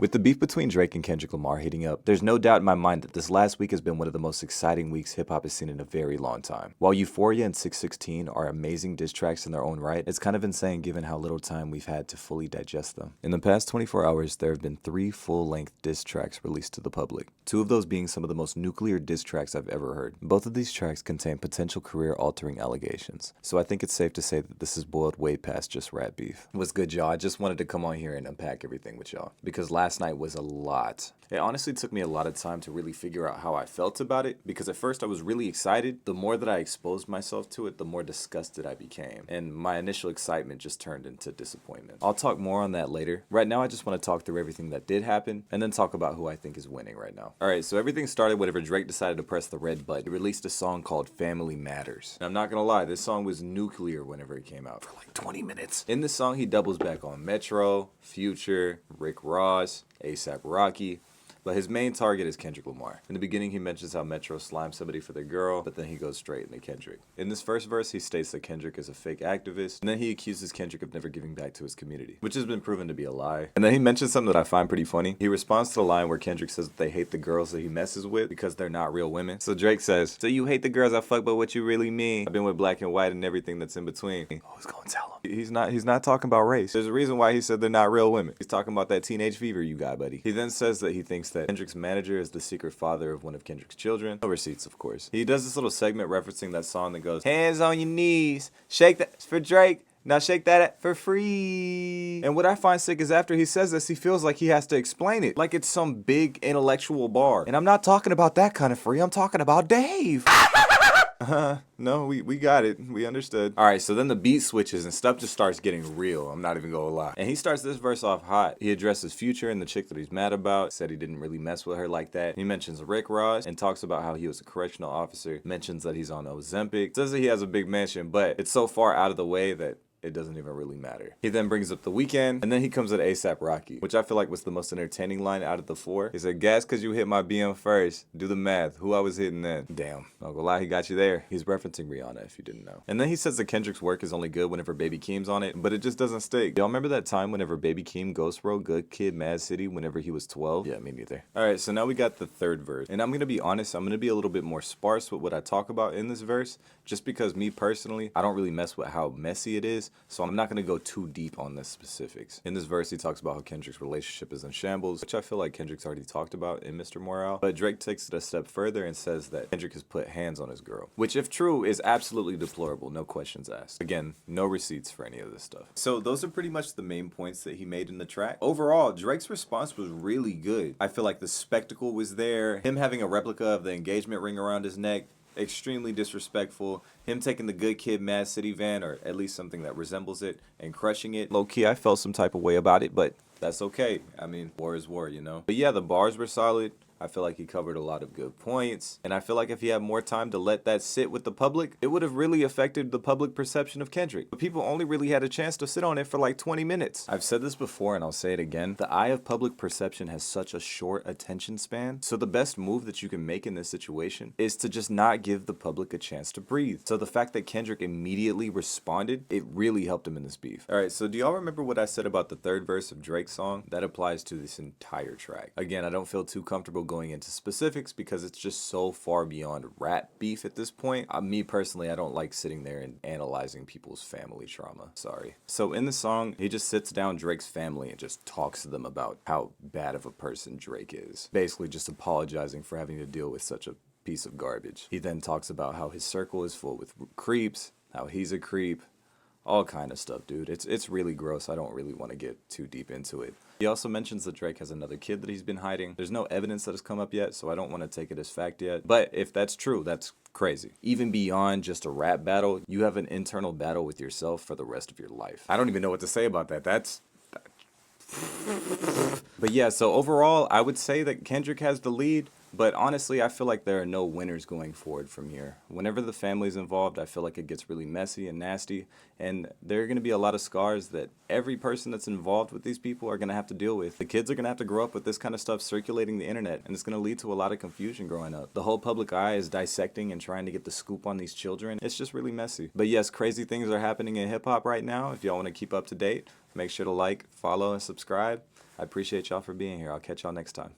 With the beef between Drake and Kendrick Lamar heating up, there's no doubt in my mind that this last week has been one of the most exciting weeks hip-hop has seen in a very long time. While Euphoria and 616 are amazing diss tracks in their own right, it's kind of insane given how little time we've had to fully digest them. In the past 24 hours, there have been 3 full-length diss tracks released to the public, 2 of those being some of the most nuclear diss tracks I've ever heard. Both of these tracks contain potential career-altering allegations, so I think it's safe to say that this has boiled way past just rap beef. What's good, y'all? I just wanted to come on here and unpack everything with y'all, because last night was a lot. It honestly took me a lot of time to really figure out how I felt about it, because at first I was really excited. The more that I exposed myself to it, the more disgusted I became, and my initial excitement just turned into disappointment. I'll talk more on that later. Right now I just want to talk through everything that did happen, and then talk about who I think is winning right now. Alright, so everything started whenever Drake decided to press the red button. He released a song called Family Matters. And I'm not gonna lie, this song was nuclear whenever it came out, for like 20 minutes. In this song, he doubles back on Metro, Future, Rick Ross, A$AP Rocky, but his main target is Kendrick Lamar. In the beginning, he mentions how Metro slimed somebody for their girl, but then he goes straight into Kendrick. In this first verse, he states that Kendrick is a fake activist, and then he accuses Kendrick of never giving back to his community, which has been proven to be a lie. And then he mentions something that I find pretty funny. He responds to the line where Kendrick says that they hate the girls that he messes with because they're not real women. So Drake says, "So you hate the girls I fuck, but what you really mean? I've been with black and white and everything that's in between." Oh, he's gonna tell him. He's not talking about race. There's a reason why he said they're not real women. He's talking about that teenage fever you got, buddy. He then says that he thinks that Kendrick's manager is the secret father of one of Kendrick's children. No receipts, of course. He does this little segment referencing that song that goes, "Hands on your knees, shake that for Drake. Now shake that for free." And what I find sick is after he says this, he feels like he has to explain it, like it's some big intellectual bar. And I'm not talking about that kind of free, I'm talking about Dave. No, we got it. We understood. Alright, so then the beat switches and stuff just starts getting real. I'm not even gonna lie. And he starts this verse off hot. He addresses Future and the chick that he's mad about. Said he didn't really mess with her like that. He mentions Rick Ross and talks about how he was a correctional officer. Mentions that he's on Ozempic. Says that he has a big mansion, but it's so far out of the way that it doesn't even really matter. He then brings up The Weeknd, and then he comes at A$AP Rocky, which I feel like was the most entertaining line out of the 4. He said, "Gas cause you hit my BM first. Do the math. Who I was hitting then?" Damn, not gonna lie, he got you there. He's referencing Rihanna, if you didn't know. And then he says that Kendrick's work is only good whenever Baby Keem's on it, but it just doesn't stick. Y'all remember that time whenever Baby Keem ghost wrote Good Kid, Mad City whenever he was 12? Yeah, me neither. Alright, so now we got the 3rd verse. And I'm gonna be honest, I'm gonna be a little bit more sparse with what I talk about in this verse, just because me personally, I don't really mess with how messy it is, so I'm not gonna go too deep on the specifics. In this verse, he talks about how Kendrick's relationship is in shambles, which I feel like Kendrick's already talked about in Mr. Morale. But Drake takes it a step further and says that Kendrick has put hands on his girl, which if true is absolutely deplorable, no questions asked. Again, no receipts for any of this stuff. So those are pretty much the main points that he made in the track. Overall, Drake's response was really good. I feel like the spectacle was there. Him having a replica of the engagement ring around his neck, extremely disrespectful. Him taking the Good Kid, Mad City van, or at least something that resembles it, and crushing it. Low-key, I felt some type of way about it, but that's okay. I mean, war is war, you know? But yeah, the bars were solid. I feel like he covered a lot of good points, and I feel like if he had more time to let that sit with the public, it would have really affected the public perception of Kendrick. But people only really had a chance to sit on it for like 20 minutes. I've said this before and I'll say it again. The eye of public perception has such a short attention span, so the best move that you can make in this situation is to just not give the public a chance to breathe. So the fact that Kendrick immediately responded, it really helped him in this beef. Alright, so do y'all remember what I said about the 3rd verse of Drake's song? That applies to this entire track. Again, I don't feel too comfortable going into specifics because it's just so far beyond rap beef at this point. Me personally, I don't like sitting there and analyzing people's family trauma. Sorry. So in the song, he just sits down Drake's family and just talks to them about how bad of a person Drake is. Basically just apologizing for having to deal with such a piece of garbage. He then talks about how his circle is full with creeps, how he's a creep, all kind of stuff, dude. It's really gross. I don't really want to get too deep into it. He also mentions that Drake has another kid that he's been hiding. There's no evidence that has come up yet, so I don't want to take it as fact yet. But if that's true, that's crazy. Even beyond just a rap battle, you have an internal battle with yourself for the rest of your life. I don't even know what to say about that. But yeah, so overall, I would say that Kendrick has the lead. But honestly, I feel like there are no winners going forward from here. Whenever the family's involved, I feel like it gets really messy and nasty, and there are going to be a lot of scars that every person that's involved with these people are going to have to deal with. The kids are going to have to grow up with this kind of stuff circulating the internet, and it's going to lead to a lot of confusion growing up. The whole public eye is dissecting and trying to get the scoop on these children. It's just really messy. But yes, crazy things are happening in hip-hop right now. If y'all want to keep up to date, make sure to like, follow, and subscribe. I appreciate y'all for being here. I'll catch y'all next time.